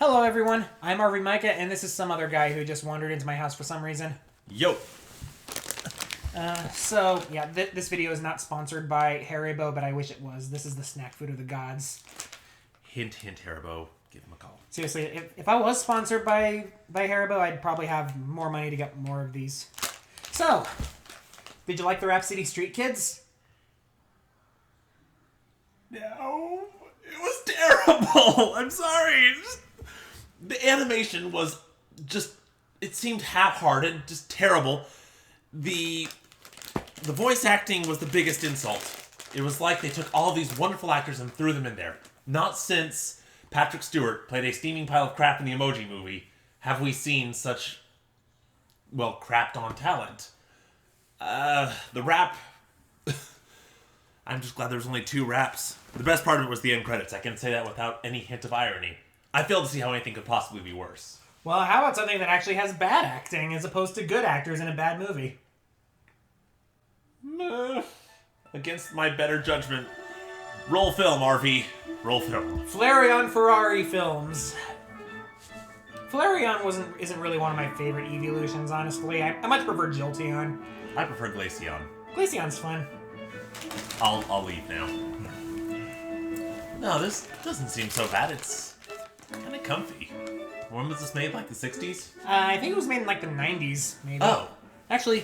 Hello everyone, I'm RV Micah, and this is some other guy who just wandered into my house for some reason. Yo! This video is not sponsored by Haribo, but I wish it was. This is the snack food of the gods. Hint, hint, Haribo. Give him a call. Seriously, if I was sponsored by Haribo, I'd probably have more money to get more of these. So, did you like the Rhapsody Street Kids? No, it was terrible. I'm sorry. The animation was just, it seemed half-hearted, just terrible. The voice acting was the biggest insult. It was like they took all these wonderful actors and threw them in there. Not since Patrick Stewart played a steaming pile of crap in the Emoji Movie have we seen such, well, crapped-on talent. The rap... I'm just glad there was only 2 raps. The best part of it was the end credits. I can say that without any hint of irony. I failed to see how anything could possibly be worse. Well, how about something that actually has bad acting as opposed to good actors in a bad movie? Against my better judgment. Roll film, RV. Roll film. Flareon Ferrari films. Flareon isn't really one of my favorite evolutions, honestly. I much prefer Jolteon. I prefer Glaceon. Glaceon's fun. I'll leave now. No, this doesn't seem so bad. It's kind of comfy. When was this made? Like the 60s? I think it was made in like the 90s, maybe. Oh. Actually,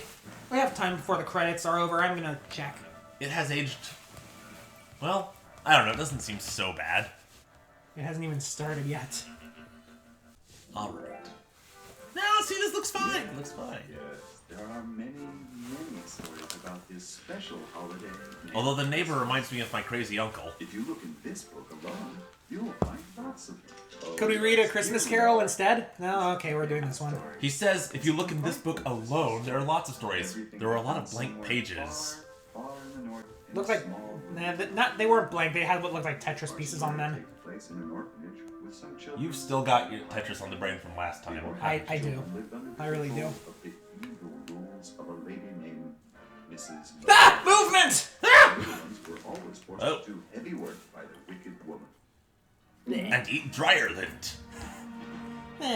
we have time before the credits are over. I'm gonna check. It has aged... Well, I don't know. It doesn't seem so bad. It hasn't even started yet. Alright. No, see, this looks fine. It looks fine. Yes, there are many stories about this special holiday. Although the neighbor reminds me of my crazy uncle. If you look in this book alone, you will find lots of them. Could we read A Christmas Carol instead? No? Okay, we're doing this one. He says, if you look in this book alone, there are lots of stories. There are a lot of blank pages. Far in the north, Looked like... they weren't blank. They had what looked like Tetris pieces on them. place in an orphanage with some children. You've still got your Tetris on the brain from last time. I do. I really do. Of the evil rules of a lady named Mrs. Ah! Movement! Ah! Little ones were always forced to do heavy work by the wicked woman. And eat dryer lint.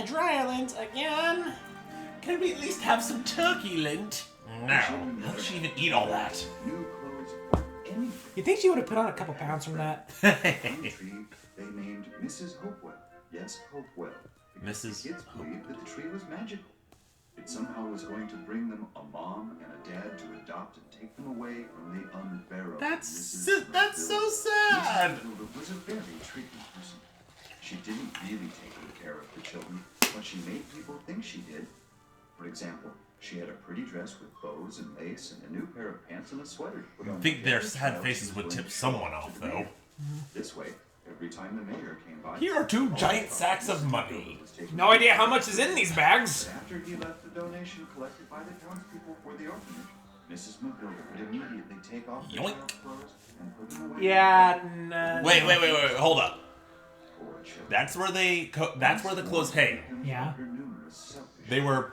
Dry lint again. Can we at least have some turkey lint? No. How does she even eat all that? New clothes or anything. You think she would have put on a couple pounds from that? One tree they named Mrs. Hopewell. Yes, Hopewell. Because Mrs. the kids believed that the tree was magical. It somehow was going to bring them a mom and a dad to adopt and take them away from the unbearable That's Mrs. so Matilda. sad. Mrs. Matilda was a very tricky person. She didn't really take good care of the children, but she made people think she did. For example, she had a pretty dress with bows and lace and a new pair of pants and a sweater. To put on I think their every sad child faces she would was tip willing to show someone off off, to the though. mayor. This way, every time the mayor came by, Here are 2 all giant the sacks of Mrs. money. Matilda was taken No idea how much is in these bags. after he left the donation collected by the townspeople for the orphanage, Mrs. Matilda would immediately take off the Yoink. child's clothes and put them away. Yeah, Wait, hold up. Poor children. That's where that's where the clothes hang. Yeah. Her numerous selfish They were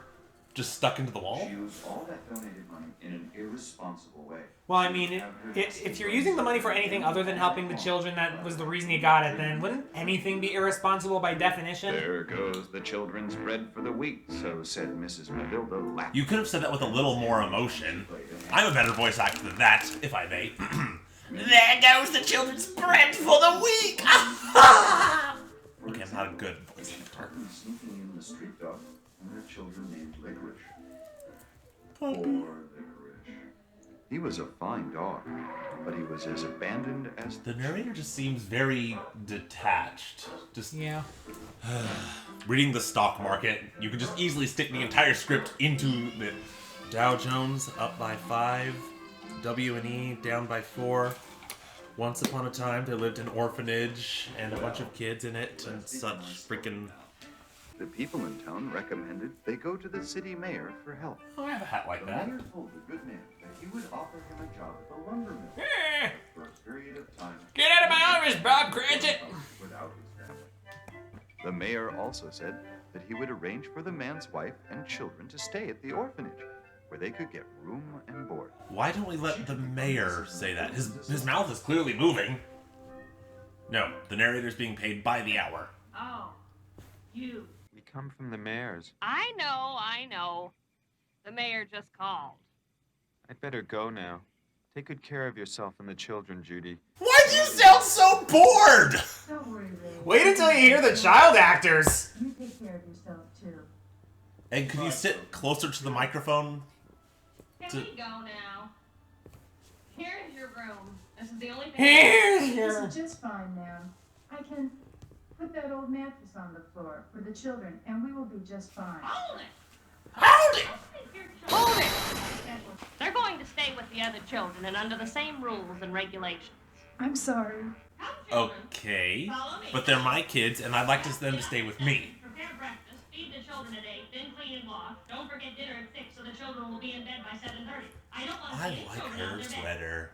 just stuck into the wall? She used all that donated money in an irresponsible way. Well, I mean, if you're using the money for anything other than helping the children, that was the reason you got it, then wouldn't anything be irresponsible by definition? There goes the children's bread for the week, so said Mrs. Matilda, laughing. You could have said that with a little more emotion. I'm a better voice actor than that, if I may. There goes the children's bread for the week! Okay, I'm not a good voice actor. Sneaking in the street dog and her children named Licorice. Poor Licorice. He was a fine dog, but he was as abandoned as The narrator just seems very detached. Just Yeah. reading the stock market, you could just easily stick the entire script into the Dow Jones up by 5, W&E down by 4. Once upon a time, there lived an orphanage and a bunch of kids in it and such freaking... The people in town recommended they go to the city mayor for help. Oh, I have a hat like The that. mayor told the good man that he would offer him a job at the lumber mill Eh, for a period of time. Get out of my office, Bob Cratchit! Without his family. The mayor also said that he would arrange for the man's wife and children to stay at the orphanage, where they could get room and board. Why don't we let the mayor say that? His mouth is clearly moving. No, the narrator's being paid by the hour. Oh. You. We come from the mayor's. I know. The mayor just called. I'd better go now. Take good care of yourself and the children, Judy. Why'd you sound so bored? Don't worry, Ray. Wait until you hear the child actors. You take care of yourself, too. And could you sit closer to the microphone? Here we go now. Here's your room. This is the only thing. Here's This your... is just fine, ma'am. I can put that old mattress on the floor for the children, and we will be just fine. Hold it! Hold it! Hold it! They're going to stay with the other children and under the same rules and regulations. I'm sorry. Come, children. Okay, Follow me. but they're my kids, and I'd like them to stay with me. Prepare breakfast, feed the children at 8, then clean and wash. Don't forget dinner at 6 so the children will be in bed by 7:30. I don't want to I see any like children out her of their bed. sweater.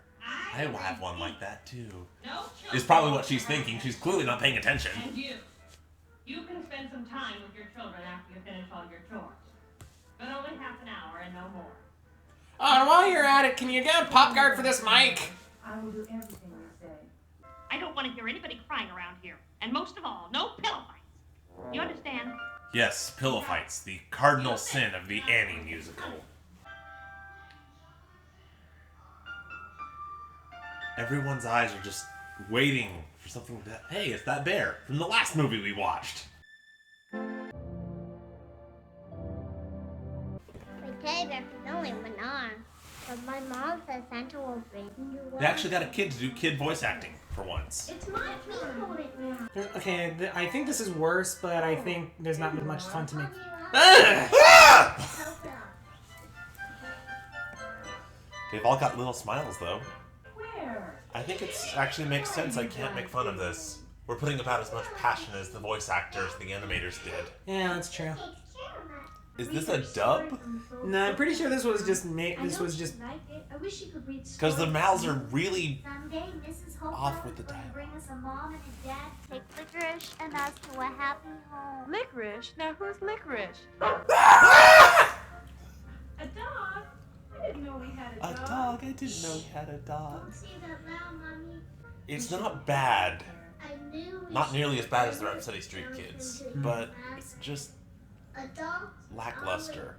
I will have one like that too. No children. Is probably what she's thinking. She's clearly not paying attention. And you. You can spend some time with your children after you finish all your chores. But only half an hour and no more. Oh, and while you're at it, can you get a pop guard for this mic? I will do everything you say. I don't want to hear anybody crying around here. And most of all, no pillow fights. You understand? Yes, pillow fights, the cardinal sin of the Annie musical. Everyone's eyes are just waiting for something to... Hey, it's that bear from the last movie we watched. Okay, there's only one arm. But my mom says Santa will bring you one. They actually got a kid to do kid voice acting for once. It's my turn. Okay, I think this is worse, but I think there's not much fun to make. Ah! They've all got little smiles, though. Where? I think it actually makes sense I can't make fun of this. We're putting about as much passion as the voice actors, the animators did. Yeah, that's true. Is this a dub? No, I'm pretty sure this was just made. This was just. I wish you could read Because the mouths are really Someday, Mrs. Hopewell off with the is going to dialogue. bring us a mom and a dad. Take licorice and us to a happy home. Licorice? Now who's licorice? A dog? I didn't know we had a A dog. dog? I didn't know he had a dog. Don't say that loud, Mommy. It's not bad. I knew we Not should nearly as bad as the never Rhapsody Street jump Kids, into but grass. it's just A dog lackluster.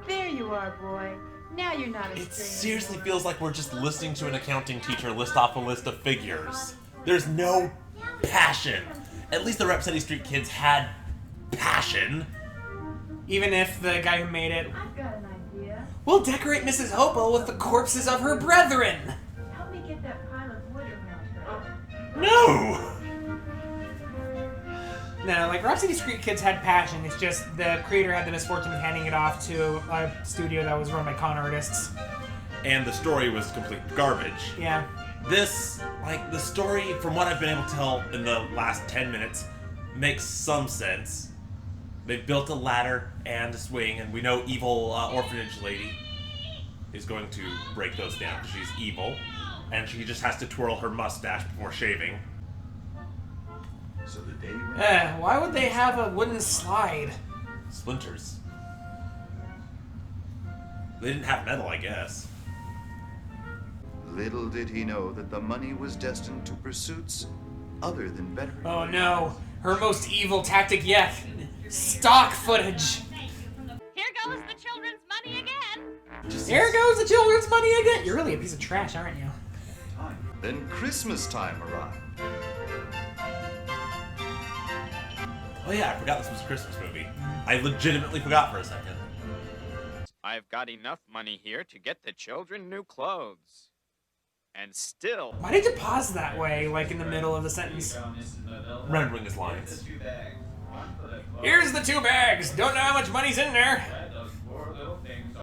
There you are, boy. Now you're not a It stranger. seriously feels like we're just listening to an accounting teacher list off a list of figures. There's no passion. At least the Rhapsody Street Kids had passion. Even if the guy who made it. I've got an idea. We'll decorate Mrs. Hopewell with the corpses of her brethren. Help me get that pile of wood around her. No! No, like Rhapsody Street Kids had passion. It's just the creator had the misfortune of handing it off to a studio that was run by con artists. And the story was complete garbage. Yeah. This, like, the story, from what I've been able to tell in the last 10 minutes, makes some sense. They've built a ladder and a swing, and we know evil orphanage lady is going to break those down because she's evil. And she just has to twirl her mustache before shaving. So the day went. Why would they have a wooden slide? Splinters. They didn't have metal, I guess. Little did he know that the money was destined to pursuits other than bettering. Oh no, her most evil tactic yet. Stock footage. Here goes the children's money again. There goes the children's money again. You're really a piece of trash, aren't you? Then Christmas time arrived. Oh yeah, I forgot this was a Christmas movie. I legitimately forgot for a second. I've got enough money here to get the children new clothes. And still... Why did you pause that way, like in the middle of the sentence? Remembering his lines. Here's the 2 bags. Don't know how much money's in there.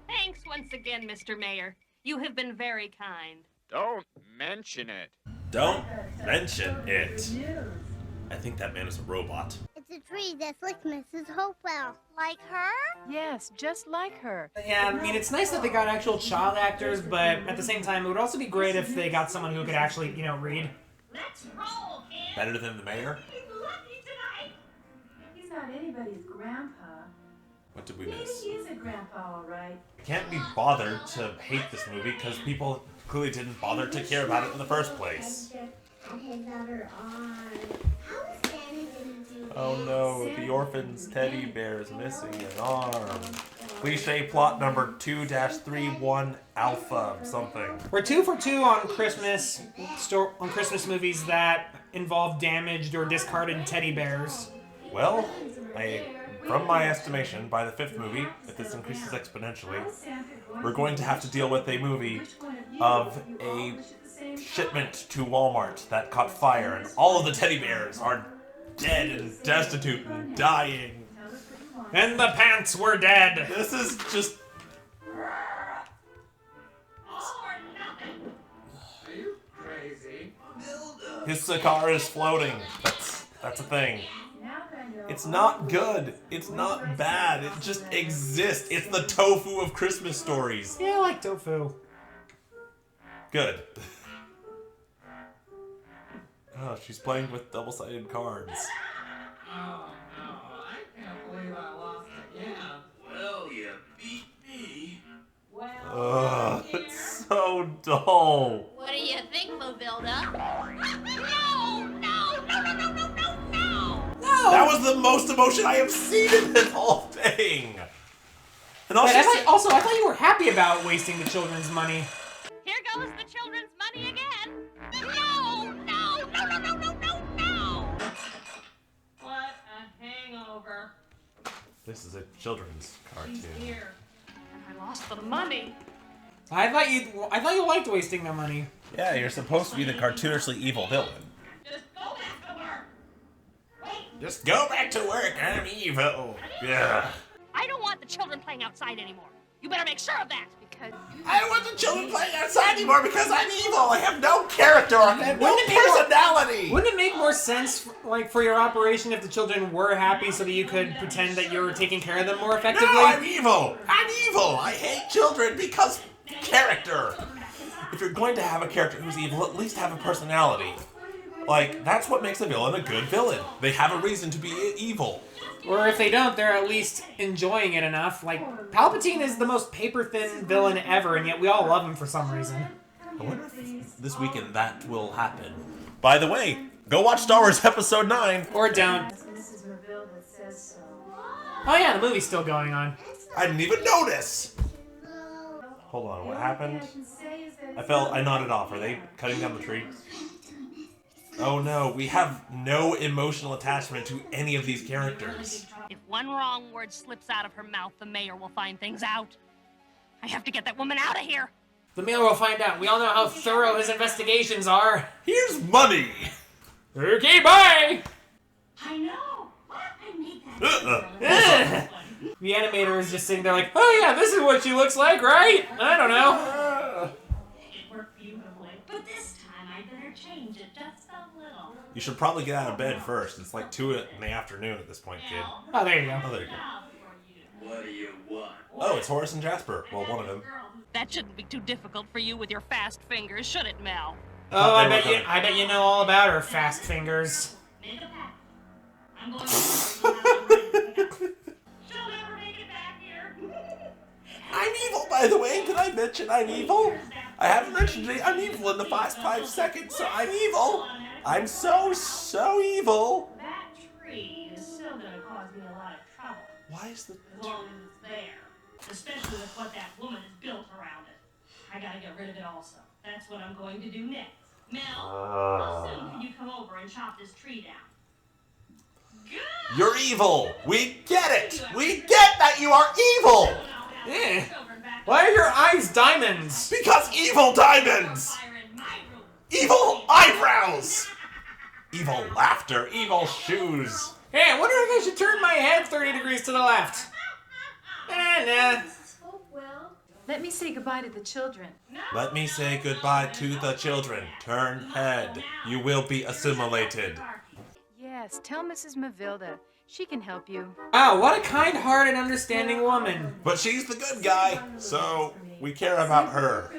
Thanks once again, Mr. Mayor. You have been very kind. Don't mention it. Don't mention it. I think that man is a robot. It's a tree that's like Mrs. Hopewell. Like her? Yes, just like her. Yeah, I mean, it's nice that they got actual child actors, but at the same time, it would also be great if they got someone who could actually, read. Let's roll, kid. Better than the mayor? Lucky tonight. He's not anybody's grandpa. What did we Maybe miss? he is a grandpa, all right. Can't be bothered to hate this movie because people clearly didn't bother to care about it in the first place. On his other arm. How is Santa gonna do Oh no, the orphan's teddy bear is missing an arm. Cliche plot number 2-31 alpha something. We're 2 for 2 on Christmas movies that involve damaged or discarded teddy bears. Well, from my estimation, by the 5th movie, if this increases exponentially, we're going to have to deal with a movie of a shipment to Walmart that caught fire, and all of the teddy bears are dead and destitute and dying. And the pants were dead. This is just... His car is floating. That's a thing. It's not good. It's not bad. It just exists. It's the tofu of Christmas stories. Yeah, I like tofu. Good. Oh, she's playing with double-sided cards. Oh no, I can't believe I lost again. Well, you beat me. Ugh, it's so dull. What do you think, Mavilda? No! That was the most emotion I have seen in this whole thing. And But I thought you were happy about wasting the children's money. Here goes the children's money again. No! What a hangover. This is a children's cartoon. She's here. And I lost the money. I thought you liked wasting their money. Yeah, you're supposed to be the cartoonishly evil villain. Just go back to work. Just go back to work, I'm evil. Yeah. I don't want the children playing outside anymore. You better make sure of that. Because I don't want the children playing outside anymore because I'm evil. I have no character. I have no personality. Wouldn't it make more sense, for your operation if the children were happy so that you could pretend that you were taking care of them more effectively? No, I'm evil. I'm evil. I hate children because character. If you're going to have a character who's evil, at least have a personality. That's what makes a villain a good villain. They have a reason to be evil. Or if they don't, they're at least enjoying it enough. Palpatine is the most paper-thin villain ever, and yet we all love him for some reason. I wonder if this weekend that will happen. By the way, go watch Star Wars Episode 9. Or don't. Mrs. Mavilda says so. Oh yeah, the movie's still going on. I didn't even notice. Hold on, what happened? I nodded off. Are they cutting down the tree? Oh no, we have no emotional attachment to any of these characters. if one wrong word slips out of her mouth, the mayor will find things out. I have to get that woman out of here. The mayor will find out. We all know how thorough his investigations are. Here's money. Okay, bye. I know. I made that. The animator is just sitting there like, oh yeah, this is what she looks like, right? I don't know. It worked beautifully, but this time I better change it just a little. You should probably get out of bed first. It's like 2 in the afternoon at this point, kid. Oh, there you go. Oh, there you go. What do you want? Oh, it's Horace and Jasper. Well, one of them. That shouldn't be too difficult for you with your fast fingers, should it, Mel? Oh, I bet you know all about her fast fingers. Make a pact. I'm going to she'll never make it back here. I'm evil, by the way. Did I mention I'm evil? I haven't mentioned it. I'm evil in the past 5 seconds, so I'm evil. I'm so evil. That tree is still going to cause me a lot of trouble. Why is the... As long as it's there. Especially with what that woman has built around it. I gotta get rid of it also. That's what I'm going to do next. Mel, how soon can you come over and chop this tree down? Good! You're evil. We get it. We get that you are evil. Eh. Why are your eyes diamonds? Because evil diamonds. Evil eyebrows. Evil laughter. Evil shoes. Hey, I wonder if I should turn my head 30 degrees to the left. Nah. Let me say goodbye to the children. Let me say goodbye to the children. Turn head. You will be assimilated. Yes, tell Mrs. Mavilda. She can help you. Wow, what a kind-hearted, understanding woman. But she's the good guy, so we care about her.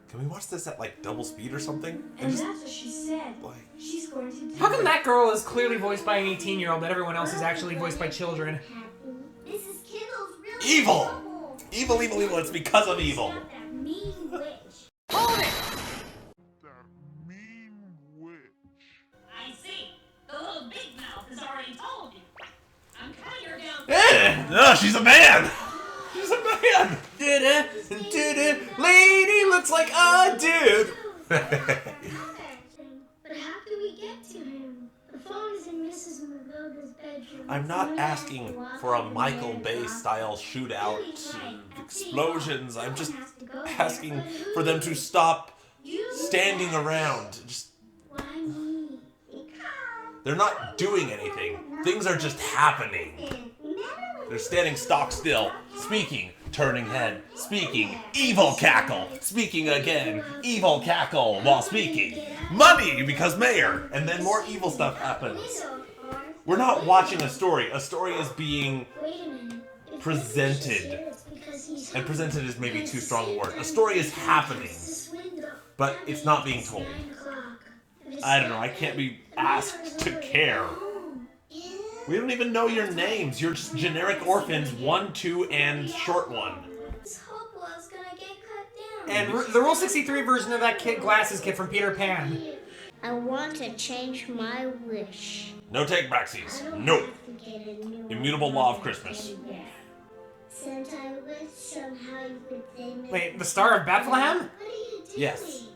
Can we watch this at like double speed or something? And that's what she said. She's going to do. How come that girl is clearly voiced by an 18-year-old, but everyone else is actually voiced by children? Mrs. Kittle's really Evil! Evil. It's because of evil. that mean witch. Hold it! That mean witch. No, she's a man. She's a man. Lady looks like a dude. But how can we get to him? The phone is in Mrs. Mavilda's bedroom. I'm not asking for a Michael Bay style shootout and explosions. I'm just asking for them to stop standing around. Just they're not doing anything. Things are just happening. They're standing stock still, speaking, turning head, speaking, evil cackle, speaking again, evil cackle while speaking. Money because mayor, and then more evil stuff happens. We're not watching a story. A story is being presented. And presented is maybe too strong a word. A story is happening, but it's not being told. I don't know, I can't be asked to care. We don't even know your names. You're just generic orphans, 1, 2, and short one. And the Rule 63 version of that kid glasses kid from Peter Pan. I want to change my wish. No take backsies. Nope. Immutable law of Christmas. Since I wish somehow you could say me. Wait, the Star of Bethlehem? What are you doing? Yes.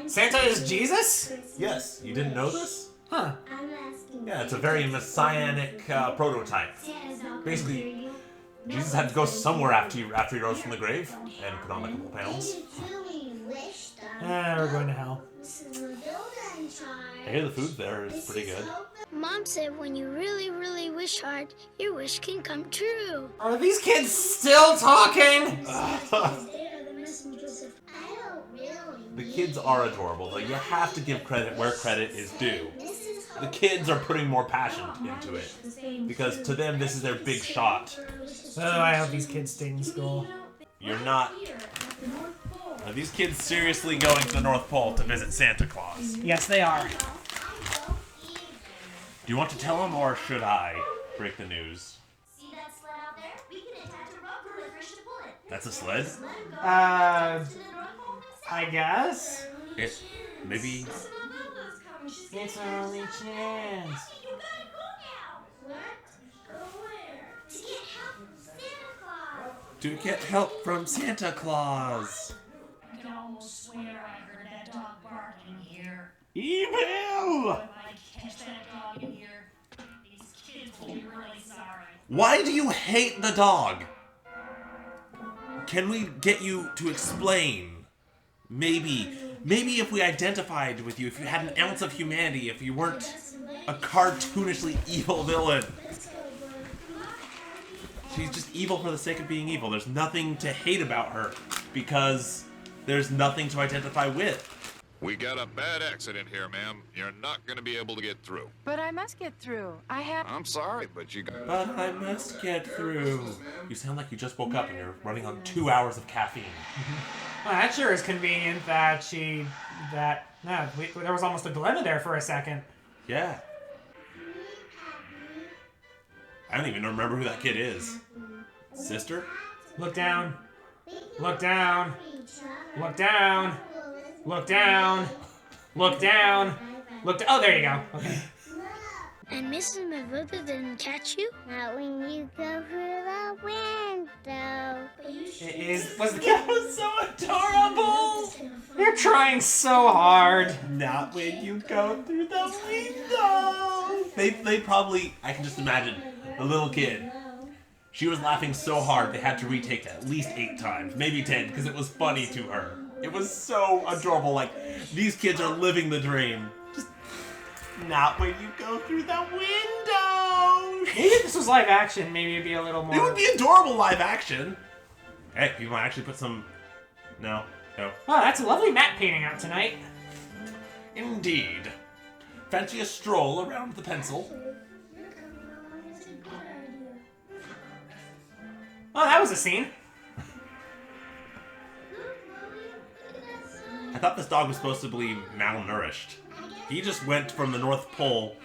Santa is Jesus? Yes. You didn't know this? Huh. I'm asking. Yeah, it's a very messianic prototype. Basically, Jesus had to go somewhere after he rose from the grave and put on a couple pounds. We're going to hell. I hear the food there is pretty good. Mom said when you really, really wish hard, your wish can come true. Are these kids still talking? The kids are adorable, though. You have to give credit where credit is due. The kids are putting more passion into it. Because to them, this is their big shot. Oh, I hope these kids stay in school. You're not... Are these kids seriously going to the North Pole to visit Santa Claus? Yes, they are. Do you want to tell them, or should I break the news? See that sled out there? We can attach a rope to the fish to pull it. That's a sled? I guess? It's... maybe... It's our only chance. You gotta go now. What? Go where? To get help from Santa Claus. To get help from Santa Claus. I can almost swear I heard that dog barking here. Evil! If I catch that dog in here, these kids will be really sorry. Why do you hate the dog? Can we get you to explain? Maybe if we identified with you, if you had an ounce of humanity, if you weren't a cartoonishly evil villain. She's just evil for the sake of being evil. There's nothing to hate about her because there's nothing to identify with. We got a bad accident here, ma'am. You're not going to be able to get through. But I must get through. I have... I'm sorry, but you got... But I must get through. You sound like you just woke up and you're running on 2 hours of caffeine. Well, that sure is convenient that there was almost a dilemma there for a second. Yeah. I don't even remember who that kid is. Sister? Look down. Look down. Look down. Look down. Look down. Oh, there you go. Okay. And Mrs. Mavilda didn't catch you? Not when you go through the window. Was the kid was so adorable? They're trying so hard. Not when you go through the window. They probably, I can just imagine, the little kid. She was laughing so hard they had to retake it at least 8 times, maybe 10, because it was funny to her. It was so adorable, like, these kids are living the dream. Just, not when you go through the window. Maybe if this was live action, maybe it'd be a little more... It would be adorable live action. Hey, you want to actually put some... No. Oh, that's a lovely matte painting out tonight. Indeed. Fancy a stroll around the pencil? Oh, that was a scene. I thought this dog was supposed to be malnourished. He just went from the North Pole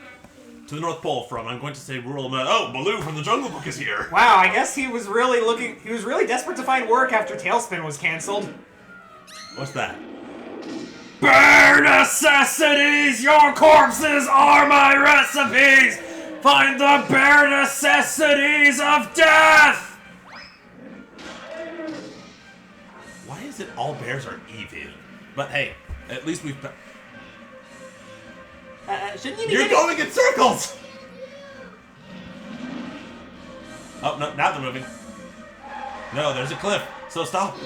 to the North Pole from, I'm going to say rural America. Oh, Baloo from the Jungle Book is here. Wow, I guess he was really desperate to find work after Tailspin was canceled. What's that? Bare necessities, your corpses are my recipes! Find the bare necessities of death! Why is it all bears are evil? But hey, at least we've... Shouldn't you be You're going in circles! Oh, no, now they're moving. No, there's a cliff, so stop.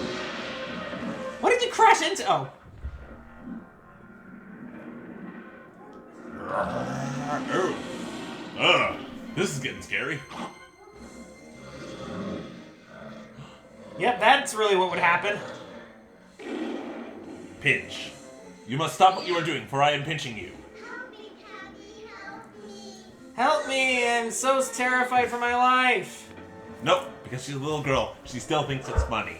What did you crash into? Oh. This is getting scary. Yep, that's really what would happen. Pinch. You must stop what you are doing, for I am pinching you. Help me, I'm so terrified for my life. Nope, because she's a little girl. She still thinks it's funny.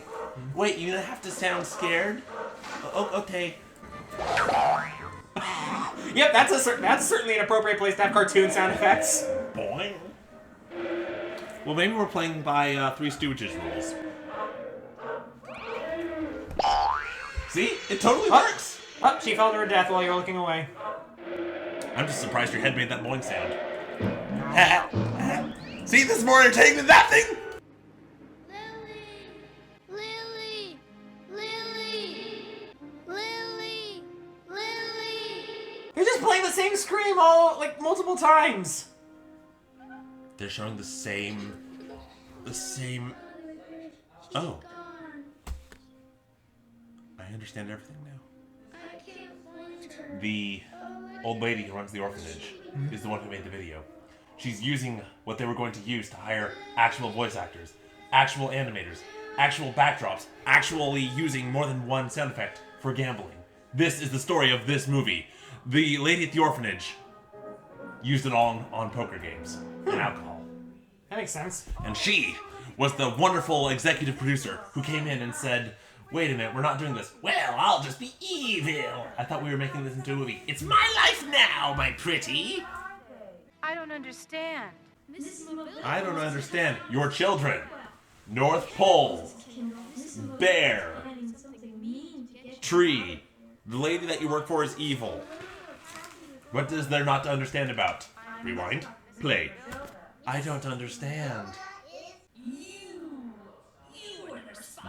Wait, you have to sound scared? Oh, okay. Yep, that's certainly an appropriate place to have cartoon sound effects. Boing. Well, maybe we're playing by Three Stooges rules. See? It totally works! Oh, she fell to her death while you were looking away. I'm just surprised your head made that boing sound. See, this is more entertaining than that thing! Lily! Lily! Lily! Lily! You're just playing the same scream all, like, multiple times. They're showing the same... Oh. I understand everything now. The old lady who runs the orphanage is the one who made the video. She's using what they were going to use to hire actual voice actors, actual animators, actual backdrops, actually using more than one sound effect for gambling. This is the story of this movie. The lady at the orphanage used it all on poker games and alcohol. That makes sense. And she was the wonderful executive producer who came in and said, wait a minute, we're not doing this. Well, I'll just be evil. I thought we were making this into a movie. It's my life now, my pretty. I don't understand. I don't understand. Your children. North Pole. Bear. Tree. The lady that you work for is evil. What is there not to understand about? Rewind. Play. I don't understand.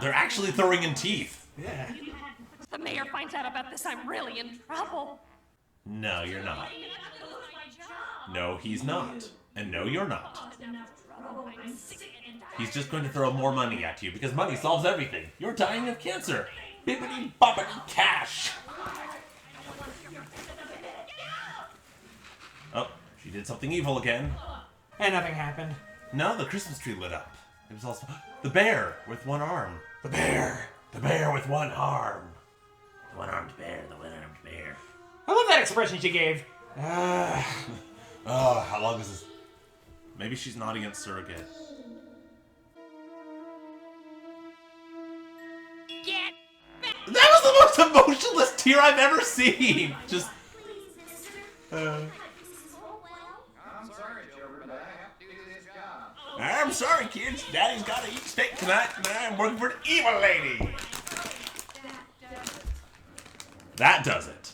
They're actually throwing in teeth. Yeah. The mayor finds out about this, I'm really in trouble. No, you're not. No, he's not. And no, you're not. He's just going to throw more money at you because money solves everything. You're dying of cancer. Bippity boppity cash. Oh, she did something evil again. And nothing happened. No, the Christmas tree lit up. It was also the bear with one arm. The bear. The bear with one arm. The one-armed bear. The one-armed bear. I love that expression she gave. Oh, how long is this? Maybe she's not against surrogate. Get back! That was the most emotionless tear I've ever seen. Just. I'm sorry, children, but I have to do this job. I'm sorry, kids. Daddy's got to eat steak tonight, and I'm working for the evil lady. That does it.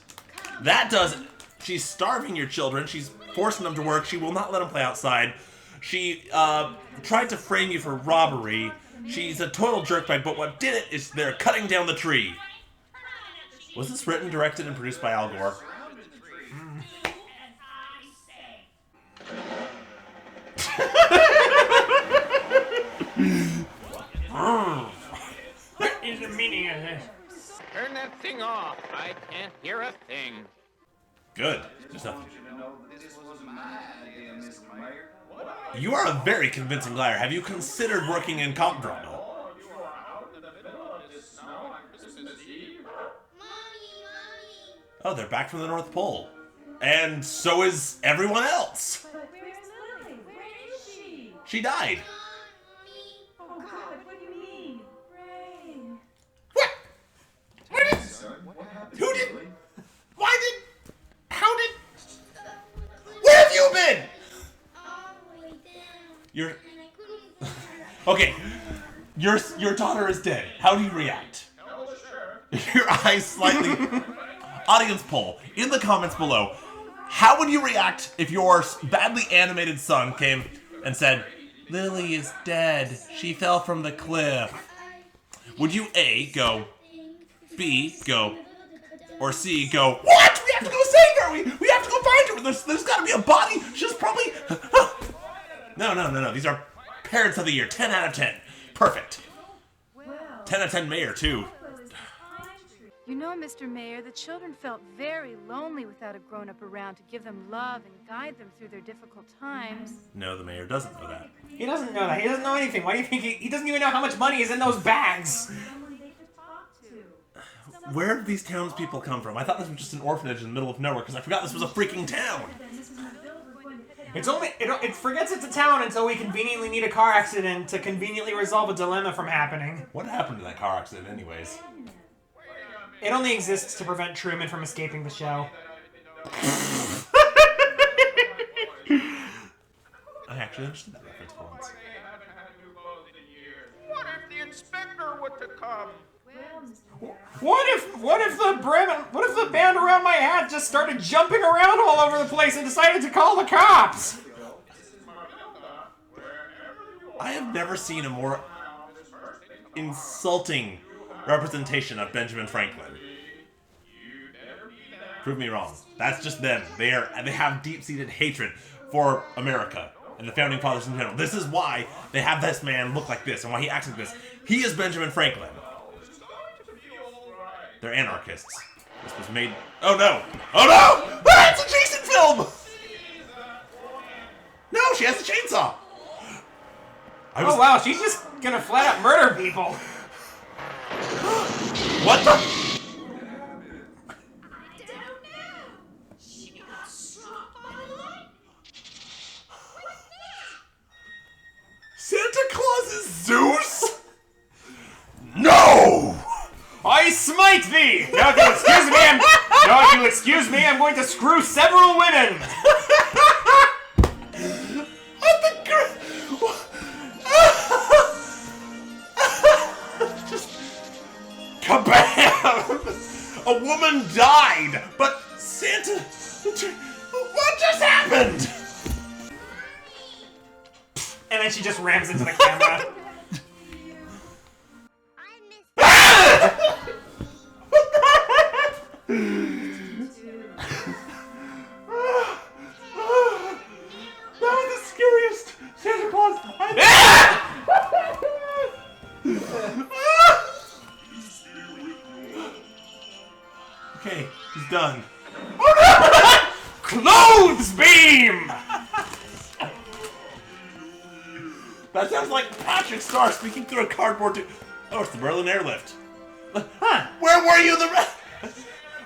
That does it. She's starving your children. She's forcing them to work. She will not let them play outside. She tried to frame you for robbery. She's a total jerk, but what did it is they're cutting down the tree. Was this written, directed, and produced by Al Gore? What is the meaning of this? Turn that thing off. I can't hear a thing. Good. Just nothing. You know that this was my idea, Mr. Mayor. You are a very convincing liar. Have you considered working in cop drama? Oh, they're back from the North Pole. And so is everyone else. But where's Lily? Where is she? She died. Oh, God, what do you mean? Ray. What? What is... Son, what happened? Who did... Lily? Why did... How did... Where have you been? You're... Okay. Your daughter is dead. How do you react? Your eyes slightly... Audience poll. In the comments below, How would you react if your badly animated son came and said, Lily is dead. She fell from the cliff. Would you A, go, B, go, or C, go, what? We have to go save her. We have to go find her. There's got to be a body. She's probably... No. These are Parents of the Year. 10 out of 10. Perfect. 10 out of 10 mayor, too. You know, Mr. Mayor, the children felt very lonely without a grown-up around to give them love and guide them through their difficult times. No, the mayor doesn't know that. He doesn't know that. He doesn't know anything. Why do you think he doesn't even know how much money is in those bags? Where did these townspeople come from? I thought this was just an orphanage in the middle of nowhere because I forgot this was a freaking town. It forgets it's a town until we conveniently need a car accident to conveniently resolve a dilemma from happening. What happened to that car accident anyways? It only exists to prevent Truman from escaping the show. I actually understood that reference for once. What if the inspector were to come? What if the band around my hat just started jumping around all over the place and decided to call the cops? I have never seen a more insulting representation of Benjamin Franklin. Prove me wrong. That's just them. They have deep-seated hatred for America and the founding fathers in general. This is why they have this man look like this and why he acts like this. He is Benjamin Franklin. They're anarchists. This was made... Oh no! Oh no! Ah, it's a Jason film! No, she has a chainsaw! Oh wow, she's just gonna flat out murder people. What the? Santa Claus is Zeus? No! I smite thee! Now if you'll excuse me, I'm going to screw several women! Kabam! A woman died, but Santa... What just happened? And then she just rams into the camera. That was the scariest Santa Claus Okay, he's done. Oh no! Clothes beam! That sounds like Patrick Star speaking through a cardboard tube. Oh, it's the Berlin Airlift. Huh? Where were you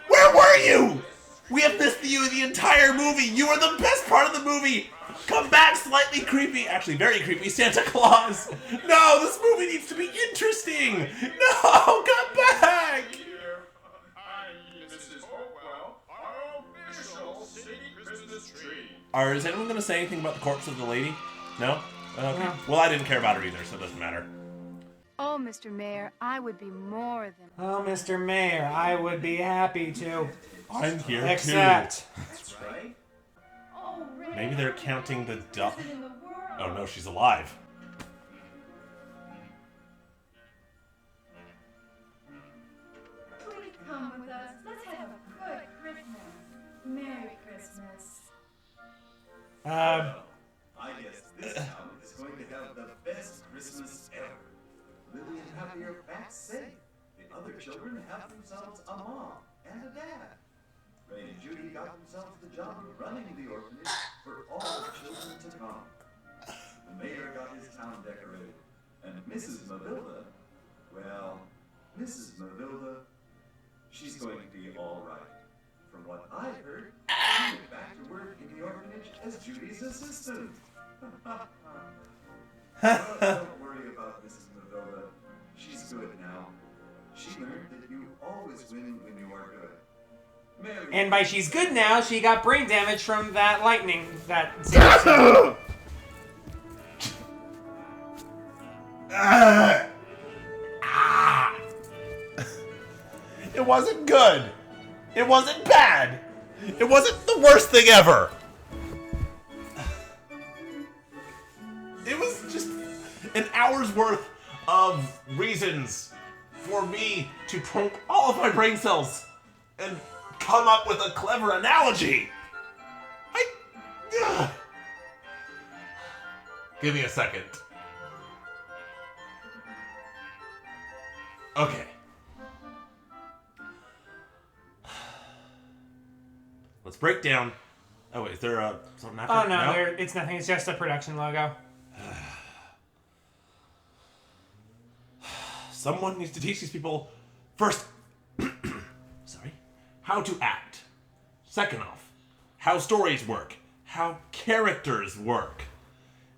Where were you? We have missed you the entire movie. You were the best part of the movie. Come back, slightly creepy, actually very creepy, Santa Claus. No, this movie needs to be interesting. No, come back. Is anyone going to say anything about the corpse of the lady? No? Okay. No. Well, I didn't care about her either, so it doesn't matter. Oh, Mr. Mayor, I would be more than... Oh, Mr. Mayor, I would be happy to. I'm here Except... That's right. too. Maybe they're counting the duck. Oh no, she's alive. Please come with us. Let's have a good Christmas. Merry Christmas. I guess this town is going to have the best Christmas ever. Lily and Happy are back safe. The other children have themselves a mom and a dad. Ray and Judy got themselves the job of running the orphanage for all children to come. The mayor got his town decorated, and Mrs. Mavilda, well, Mrs. Mavilda, she's going to be all right. From what I heard, she went back to work in the orphanage as Judy's assistant. Don't worry about Mrs. Mavilda. She's good now. She learned that you always win when you are good. Mary. And by she's good now, she got brain damage from that lightning that... It wasn't good. It wasn't bad. It wasn't the worst thing ever. It was just an hour's worth of reasons for me to poke all of my brain cells and come up with a clever analogy. Give me a second. Okay. Let's break down. Oh, wait, is there something after? Oh, no, it's nothing. It's just a production logo. Someone needs to teach these people, first, how to act. Second off, how stories work. How characters work.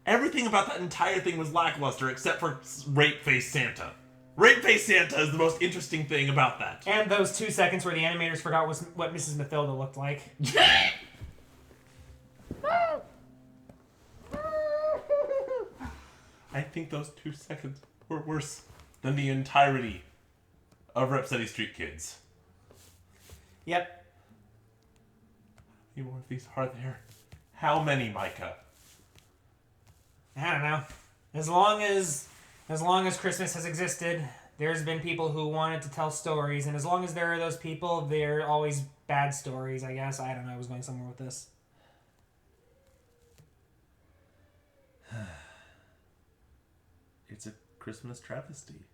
Everything about that entire thing was lackluster except for Rape-Face Santa. Rape-Face Santa is the most interesting thing about that. And those 2 seconds where the animators forgot what Mrs. Mathilda looked like. I think those 2 seconds were worse than the entirety of Rhapsody Street Kids. Yep. How many more of these are there? How many, Micah? I don't know. As long as Christmas has existed, there's been people who wanted to tell stories, and as long as there are those people, there are always bad stories, I guess. I don't know. I was going somewhere with this. It's a Christmas travesty.